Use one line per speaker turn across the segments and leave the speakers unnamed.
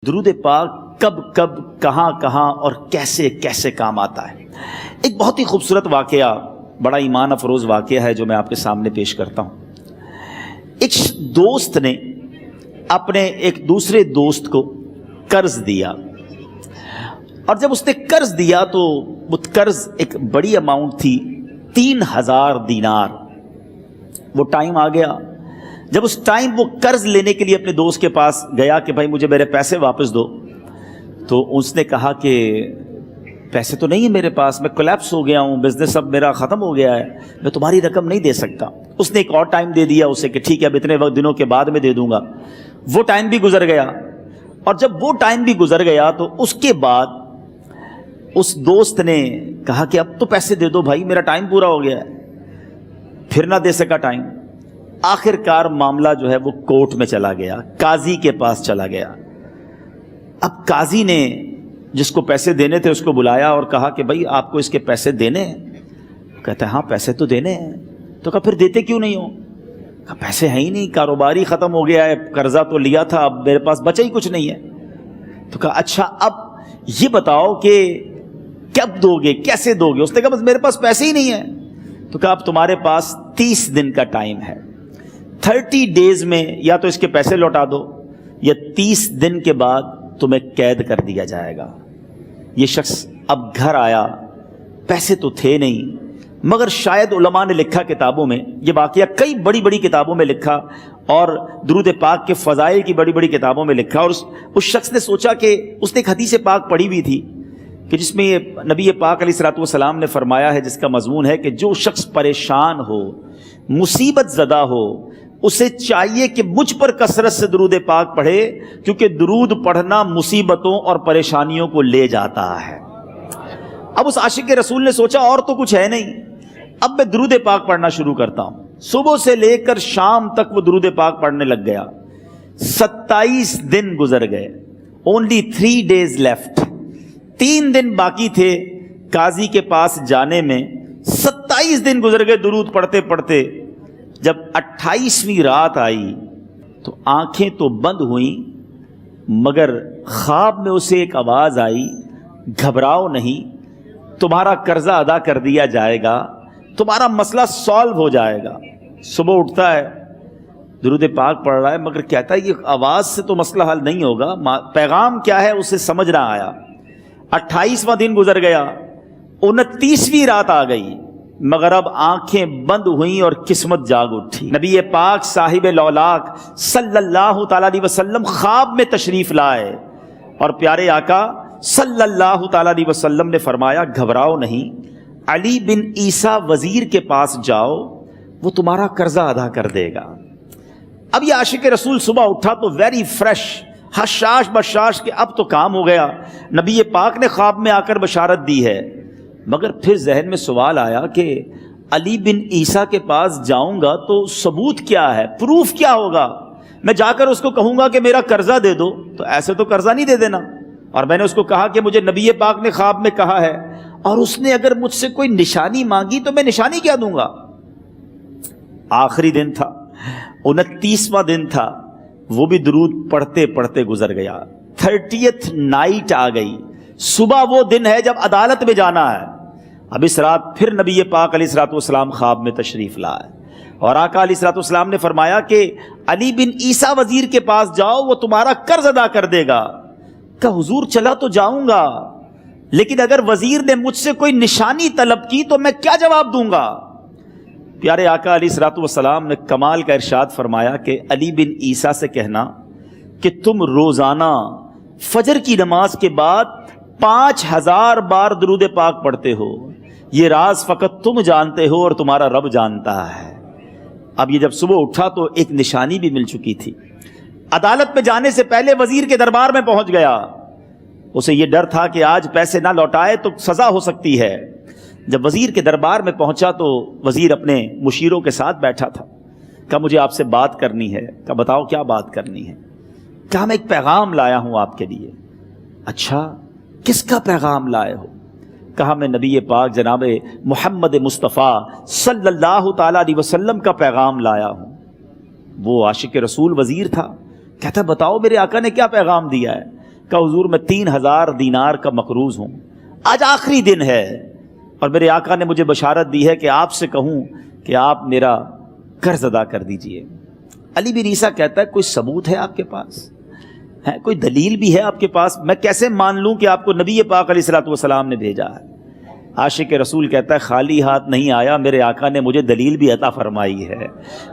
درود پاک کب کب کہاں کہاں اور کیسے کیسے کام آتا ہے۔ ایک بہت ہی خوبصورت واقعہ، بڑا ایمان افروز واقعہ ہے جو میں آپ کے سامنے پیش کرتا ہوں۔ ایک دوست نے اپنے ایک دوسرے دوست کو قرض دیا، اور جب اس نے قرض دیا تو وہ قرض ایک بڑی اماؤنٹ تھی، 3000 دینار۔ وہ ٹائم آ گیا جب اس ٹائم وہ قرض لینے کے لیے اپنے دوست کے پاس گیا کہ بھائی مجھے میرے پیسے واپس دو، تو اس نے کہا کہ پیسے تو نہیں ہے میرے پاس، میں کولیپس ہو گیا ہوں، بزنس اب میرا ختم ہو گیا ہے، میں تمہاری رقم نہیں دے سکتا۔ اس نے ایک اور ٹائم دے دیا اسے کہ ٹھیک ہے اب اتنے وقت دنوں کے بعد میں دے دوں گا۔ وہ ٹائم بھی گزر گیا، اور جب وہ ٹائم بھی گزر گیا تو اس کے بعد اس دوست نے کہا کہ اب تو پیسے دے دو بھائی، میرا ٹائم پورا ہو گیا ہے۔ پھر نہ دے سکا ٹائم۔ آخر کار معاملہ جو ہے وہ کورٹ میں چلا گیا، قاضی کے پاس چلا گیا۔ اب قاضی نے جس کو پیسے دینے تھے اس کو بلایا اور کہا کہ بھائی آپ کو اس کے پیسے دینے ہیں؟ کہتا ہے ہاں پیسے تو دینے ہیں۔ تو کہا پھر دیتے کیوں نہیں ہو؟ کہا پیسے ہیں ہی نہیں، کاروبار ہی ختم ہو گیا ہے، قرضہ تو لیا تھا، اب میرے پاس بچا ہی کچھ نہیں ہے۔ تو کہا اچھا اب یہ بتاؤ کہ کب دو گے، کیسے دو گے؟ اس نے کہا بس میرے پاس پیسے ہی نہیں ہیں۔ تو کہا اب تمہارے پاس 30 دن کا ٹائم ہے، 30 ڈیز میں یا تو اس کے پیسے لوٹا دو یا 30 دن کے بعد تمہیں قید کر دیا جائے گا۔ یہ شخص اب گھر آیا، پیسے تو تھے نہیں، مگر شاید علماء نے لکھا کتابوں میں، یہ واقعہ کئی بڑی بڑی کتابوں میں لکھا اور درود پاک کے فضائل کی بڑی بڑی کتابوں میں لکھا، اور اس شخص نے سوچا کہ اس نے ایک حدیث پاک پڑھی ہوئی تھی کہ جس میں نبی پاک علیہ الصلوۃ والسلام نے فرمایا ہے، جس کا مضمون ہے کہ جو شخص پریشان ہو، مصیبت زدہ ہو، اسے چاہیے کہ مجھ پر کثرت سے درود پاک پڑھے، کیونکہ درود پڑھنا مصیبتوں اور پریشانیوں کو لے جاتا ہے۔ اب اس عاشق رسول نے سوچا اور تو کچھ ہے نہیں، اب میں درود پاک پڑھنا شروع کرتا ہوں۔ صبح سے لے کر شام تک وہ درود پاک پڑھنے لگ گیا۔ 27 دن گزر گئے، only 3 days left، 3 دن باقی تھے قاضی کے پاس جانے میں۔ 27 دن گزر گئے درود پڑھتے پڑھتے۔ جب 28ویں رات آئی تو آنکھیں تو بند ہوئیں، مگر خواب میں اسے ایک آواز آئی، گھبراؤ نہیں، تمہارا قرضہ ادا کر دیا جائے گا، تمہارا مسئلہ سالو ہو جائے گا۔ صبح اٹھتا ہے، درود پاک پڑھ رہا ہے، مگر کہتا ہے یہ آواز سے تو مسئلہ حل نہیں ہوگا، پیغام کیا ہے اسے سمجھ نہ آیا۔ 28واں دن گزر گیا، 29ویں رات آ گئی، مگر اب آنکھیں بند ہوئیں اور قسمت جاگ اٹھی۔ نبی پاک صاحب لولاک صلی اللہ تعالیٰ علیہ وسلم خواب میں تشریف لائے، اور پیارے آقا صلی اللہ تعالیٰ علیہ وسلم نے فرمایا گھبراؤ نہیں، علی بن عیسیٰ وزیر کے پاس جاؤ، وہ تمہارا قرضہ ادا کر دے گا۔ اب یہ عاشق رسول صبح اٹھا تو ویری فریش، حشاش بشاش کہ اب تو کام ہو گیا، نبی پاک نے خواب میں آ کر بشارت دی ہے۔ مگر پھر ذہن میں سوال آیا کہ علی بن عیسیٰ کے پاس جاؤں گا تو ثبوت کیا ہے، پروف کیا ہوگا؟ میں جا کر اس کو کہوں گا کہ میرا قرضہ دے دو تو ایسے تو قرضہ نہیں دے دینا، اور میں نے اس کو کہا کہ مجھے نبی پاک نے خواب میں کہا ہے، اور اس نے اگر مجھ سے کوئی نشانی مانگی تو میں نشانی کیا دوں گا؟ آخری دن تھا، 29واں دن تھا، وہ بھی درود پڑھتے پڑھتے گزر گیا۔ 30th نائٹ آ گئی، صبح وہ دن ہے جب عدالت میں جانا ہے۔ اب اس رات پھر نبی پاک علیہ الصلوۃ والسلام خواب میں تشریف لائے، اور آقا علیہ الصلوۃ والسلام نے فرمایا کہ علی بن عیسیٰ وزیر کے پاس جاؤ، وہ تمہارا قرض ادا کر دے گا۔ کہ حضور چلا تو جاؤں گا، لیکن اگر وزیر نے مجھ سے کوئی نشانی طلب کی تو میں کیا جواب دوں گا؟ پیارے آقا علیہ الصلوۃ والسلام نے کمال کا ارشاد فرمایا کہ علی بن عیسیٰ سے کہنا کہ تم روزانہ فجر کی نماز کے بعد 5000 بار درود پاک پڑھتے ہو، یہ راز فقط تم جانتے ہو اور تمہارا رب جانتا ہے۔ اب یہ جب صبح اٹھا تو ایک نشانی بھی مل چکی تھی۔ عدالت میں جانے سے پہلے وزیر کے دربار میں پہنچ گیا، اسے یہ ڈر تھا کہ آج پیسے نہ لوٹائے تو سزا ہو سکتی ہے۔ جب وزیر کے دربار میں پہنچا تو وزیر اپنے مشیروں کے ساتھ بیٹھا تھا۔ کہا مجھے آپ سے بات کرنی ہے۔ کہا بتاؤ کیا بات کرنی ہے؟ کہا میں ایک پیغام لایا ہوں آپ کے لیے۔ اچھا کس کا پیغام لائے ہو؟ کہا میں نبی پاک جناب محمد مصطفیٰ صلی اللہ تعالیٰ علیہ وسلم کا پیغام لایا ہوں۔ وہ عاشق رسول وزیر تھا، کہتا بتاؤ میرے آقا نے کیا پیغام دیا ہے؟ کہ حضور میں 3000 دینار کا مقروض ہوں، آج آخری دن ہے اور میرے آقا نے مجھے بشارت دی ہے کہ آپ سے کہوں کہ آپ میرا قرض ادا کر دیجئے۔ علی بن عیسیٰ کہتا ہے کوئی ثبوت ہے آپ کے پاس؟ ہے کوئی دلیل بھی ہے آپ کے پاس؟ میں کیسے مان لوں کہ آپ کو نبی پاک علیہ الصلوۃ والسلام نے بھیجا ہے؟ عاشق رسول کہتا ہے خالی ہاتھ نہیں آیا، میرے آقا نے مجھے دلیل بھی عطا فرمائی ہے،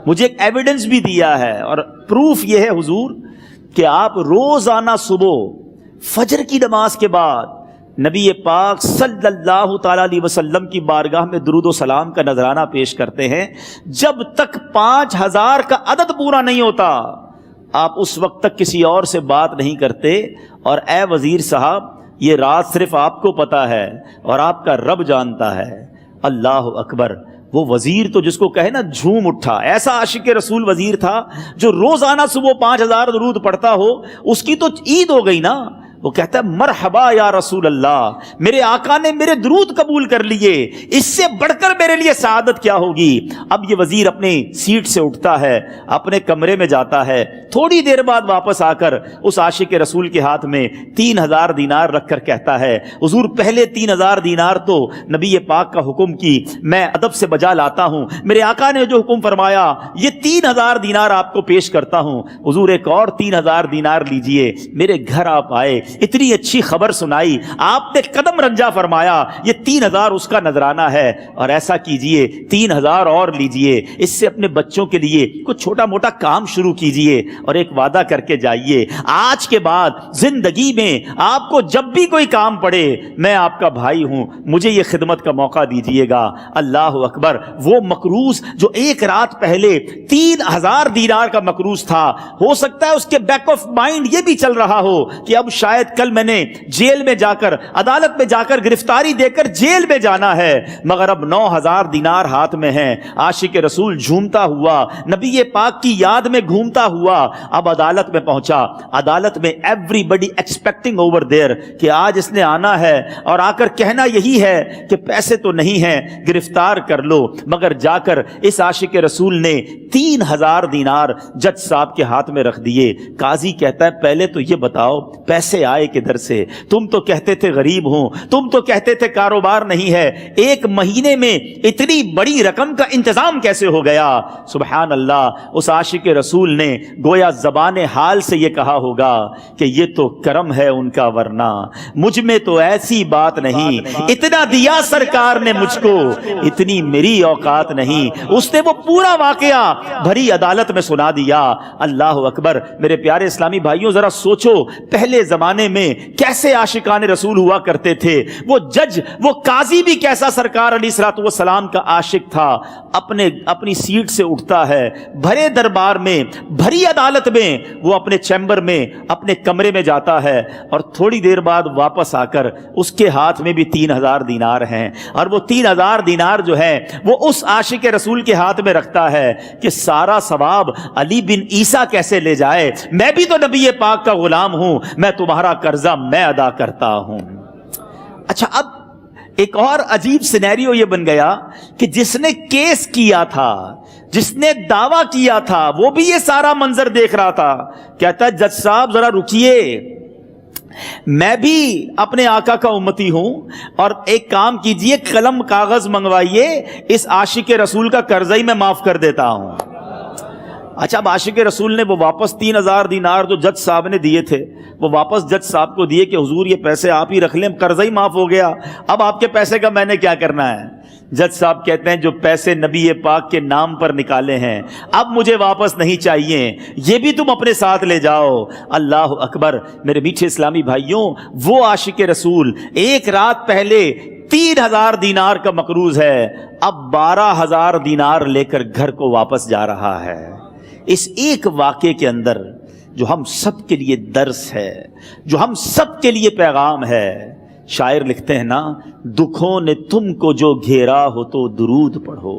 مجھے ایک ایویڈنس بھی دیا ہے، اور پروف یہ ہے حضور کہ آپ روزانہ صبح فجر کی نماز کے بعد نبی پاک صلی اللہ تعالیٰ علیہ وسلم کی بارگاہ میں درود و سلام کا نذرانہ پیش کرتے ہیں۔ جب تک 5000 کا عدد پورا نہیں ہوتا آپ اس وقت تک کسی اور سے بات نہیں کرتے، اور اے وزیر صاحب یہ رات صرف آپ کو پتہ ہے اور آپ کا رب جانتا ہے۔ اللہ اکبر! وہ وزیر تو جس کو کہے نا جھوم اٹھا، ایسا عاشق رسول وزیر تھا جو روزانہ صبح 5000 درود پڑھتا ہو، اس کی تو عید ہو گئی نا۔ وہ کہتا ہے مرحبا یا رسول اللہ، میرے آقا نے میرے درود قبول کر لیے، اس سے بڑھ کر میرے لیے سعادت کیا ہوگی۔ اب یہ وزیر اپنی سیٹ سے اٹھتا ہے، اپنے کمرے میں جاتا ہے، تھوڑی دیر بعد واپس آ کر اس عاشق رسول کے ہاتھ میں 3000 دینار رکھ کر کہتا ہے حضور پہلے 3000 دینار تو نبی پاک کا حکم کی میں ادب سے بجا لاتا ہوں، میرے آقا نے جو حکم فرمایا یہ 3000 دینار آپ کو پیش کرتا ہوں، حضور ایک اور 3000 دینار لیجئے۔ میرے گھر آپ آئے، اتنی اچھی خبر سنائی، آپ نے قدم رنجا فرمایا، یہ 3000 اس کا نذرانہ ہے، اور ایسا کیجئے 3000 اور لیجئے، اس سے اپنے بچوں کے لیے کچھ چھوٹا موٹا کام شروع کیجئے، اور ایک وعدہ کر کے جائیے آج کے بعد زندگی میں آپ کو جب بھی کوئی کام پڑے میں آپ کا بھائی ہوں، مجھے یہ خدمت کا موقع دیجئے گا۔ اللہ اکبر! وہ مقروض جو ایک رات پہلے 3000 دینار کا مقروض تھا، ہو سکتا ہے اس کے بیک آف مائنڈ یہ بھی چل رہا ہو کہ اب شاید کل میں نے جیل میں جا کر عدالت میں جا کر گرفتاری دے کر جیل میں جانا ہے، مگر اب 9000 دینار ہاتھ میں ہیں۔ عاشق رسول جھومتا ہوا نبی پاک کی یاد میں گھومتا ہوا اب عدالت میں پہنچا۔ عدالت میں everybody expecting over there کہ آج اس نے آنا ہے اور آ کر کہنا یہی ہے کہ پیسے تو نہیں ہیں، گرفتار کر لو، مگر جا کر اس عاشق رسول نے 3000 دینار جج صاحب کے ہاتھ میں رکھ دیے۔ قاضی کہتا ہے پہلے تو یہ بتاؤ پیسے آئے کدھر سے؟ تم تو کہتے تھے غریب ہوں، تم تو کہتے تھے کاروبار نہیں ہے، ایک مہینے میں اتنی بڑی رقم کا انتظام کیسے ہو گیا؟ سبحان اللہ! اس عاشق رسول نے گویا زبان حال سے یہ کہا ہوگا کہ یہ تو کرم ہے ان کا، ورنہ مجھ میں تو ایسی بات نہیں، اتنا دیا سرکار نے مجھ کو، اتنی میری اوقات نہیں۔ اس نے وہ پورا واقعہ بھری عدالت میں سنا دیا۔ اللہ اکبر! میرے پیارے اسلامی بھائیوں ذرا سوچو پہلے زمانے میں کیسے عاشقان رسول ہوا کرتے تھے، وہ جج وہ قاضی بھی کیسا سرکار علیہ الصلوۃ والسلام کا عاشق تھا۔ اپنی سیٹ سے اٹھتا ہے، بھرے دربار میں بھری عدالت میں وہ اپنے چیمبر میں اپنے کمرے میں جاتا ہے، اور تھوڑی دیر بعد واپس آ کر اس کے ہاتھ میں بھی 3000 دینار ہیں، اور وہ 3000 دینار جو ہے وہ اس عاشق رسول کے ہاتھ میں رکھتا ہے کہ سارا ثواب علی بن عیسیٰ کیسے لے جائے، میں بھی تو نبی پاک کا غلام ہوں، میں تمہارا قرضہ میں ادا کرتا ہوں۔ اچھا، اب ایک اور عجیب سینیریو یہ بن گیا کہ جس نے کیس کیا تھا، جس نے دعویٰ کیا تھا، وہ بھی یہ سارا منظر دیکھ رہا تھا۔ کہتا ہے جج صاحب ذرا رکیے، میں بھی اپنے آقا کا امتی ہوں، اور ایک کام کیجئے قلم کاغذ منگوائیے، اس عاشق رسول کا قرضہ ہی میں معاف کر دیتا ہوں۔ اچھا، اب عاشق رسول نے وہ واپس 3000 دینار جو جج صاحب نے دیے تھے وہ واپس جج صاحب کو دیے کہ حضور یہ پیسے آپ ہی رکھ لیں، قرضہ ہی معاف ہو گیا، اب آپ کے پیسے کا میں نے کیا کرنا ہے؟ جج صاحب کہتے ہیں جو پیسے نبی پاک کے نام پر نکالے ہیں اب مجھے واپس نہیں چاہیے، یہ بھی تم اپنے ساتھ لے جاؤ۔ اللہ اکبر! میرے میٹھے اسلامی بھائیوں، وہ عاشق رسول ایک رات پہلے 3000 دینار کا مقروض ہے، اب 12000 دینار لے کر گھر کو واپس جا رہا ہے۔ اس ایک واقعے کے اندر جو ہم سب کے لیے درس ہے، جو ہم سب کے لیے پیغام ہے، شاعر لکھتے ہیں نا، دکھوں نے تم کو جو گھیرا ہو تو درود پڑھو،